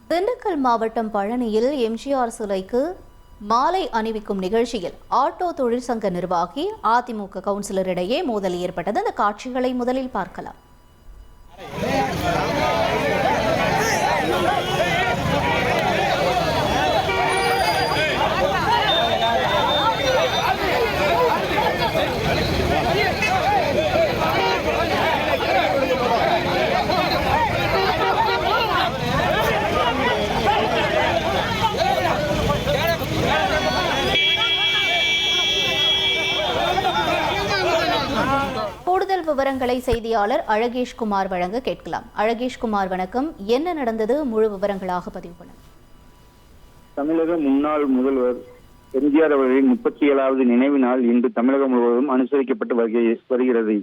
திண்டுக்கல் மாவட்டம் பழனியில் எம்ஜிஆர் சிலைக்கு மாலை அணிவிக்கும் நிகழ்ச்சியில் ஆட்டோ தொழிற்சங்க நிர்வாகி அதிமுக கவுன்சிலரிடையே மோதல் ஏற்பட்டது. அந்த காட்சிகளை முதலில் பார்க்கலாம். கூடுதல் விவரங்களை செய்தியாளர் அழகேஷ்குமார் வழங்க கேட்கலாம். அழகேஷ்குமார், வணக்கம். என்ன நடந்தது? முழு விவரங்களாக பதிவு பண்ணுங்க. தமிழக முன்னாள் முதல்வர் எம்ஜிஆர் அவர்களின் 37வது நினைவு நாள் இன்று தமிழகம் முழுவதும் அனுசரிக்கப்பட்டு வருகிறது.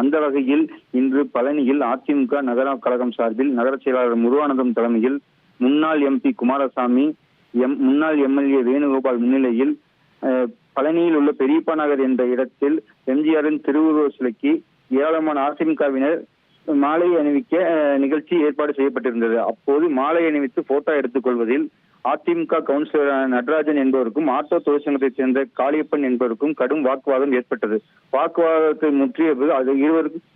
அந்த வகையில் இன்று பழனியில் அதிமுக நகர கழகம் சார்பில் நகர செயலாளர் முருகானந்தம் தலைமையில் முன்னாள் எம்பி குமாரசாமி, முன்னாள் எம்எல்ஏ வேணுகோபால் முன்னிலையில் பழனியில் உள்ள பெரியப்பா நகர் என்ற இடத்தில் எம்ஜிஆரின் திருவுருவ சிலைக்கு ஏராளமான அதிமுகவினர் மாலை அணிவிக்க நிகழ்ச்சி ஏற்பாடு செய்யப்பட்டிருந்தது. அப்போது மாலை அணிவித்து போட்டோ எடுத்துக் கொள்வதில் அதிமுக கவுன்சிலர் நடராஜன் என்பவருக்கும் ஆட்டோ தொழிற்சங்கத்தைச் சேர்ந்த காளியப்பன் என்பவருக்கும் கடும் வாக்குவாதம் ஏற்பட்டது. வாக்குவாதத்தை முற்றியது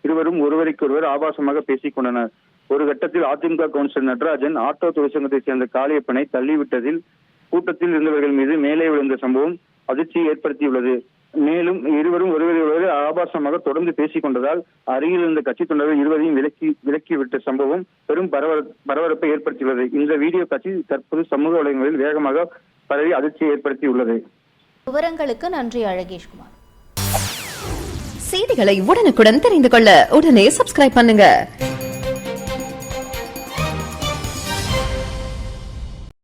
இருவரும் ஒருவருக்கொருவர் ஆபாசமாக பேசிக் கொண்டனர். ஒரு கட்டத்தில் அதிமுக கவுன்சிலர் நடராஜன் ஆட்டோ தொழிற்சங்கத்தைச் சேர்ந்த காளியப்பனை தள்ளிவிட்டதில் கூட்டத்தில் இருந்தவர்கள் மீது மேலே விழுந்த சம்பவம் அதிர்ச்சியை ஏற்படுத்தியுள்ளது. மேலும் இருவரும் ஒருவரை ஆபாசமாக தொடர்ந்து பேசிக் கொண்டதால் அருகில் இருந்த கட்சி தொண்டர்கள் இருவரையும் விலக்கிவிட்ட சம்பவம் பெரும் பரபரப்பை ஏற்படுத்தியுள்ளது. இந்த வீடியோ காட்சி தற்போது சமூக வலைதளங்களில் வேகமாக பரவி அதிர்ச்சியை ஏற்படுத்தியுள்ளது. விவரங்களுக்கு நன்றி அழகேஷ்குமார். செய்திகளை உடனுக்குடன் தெரிந்து கொள்ள உடனே சப்ஸ்கிரைப் பண்ணுங்க.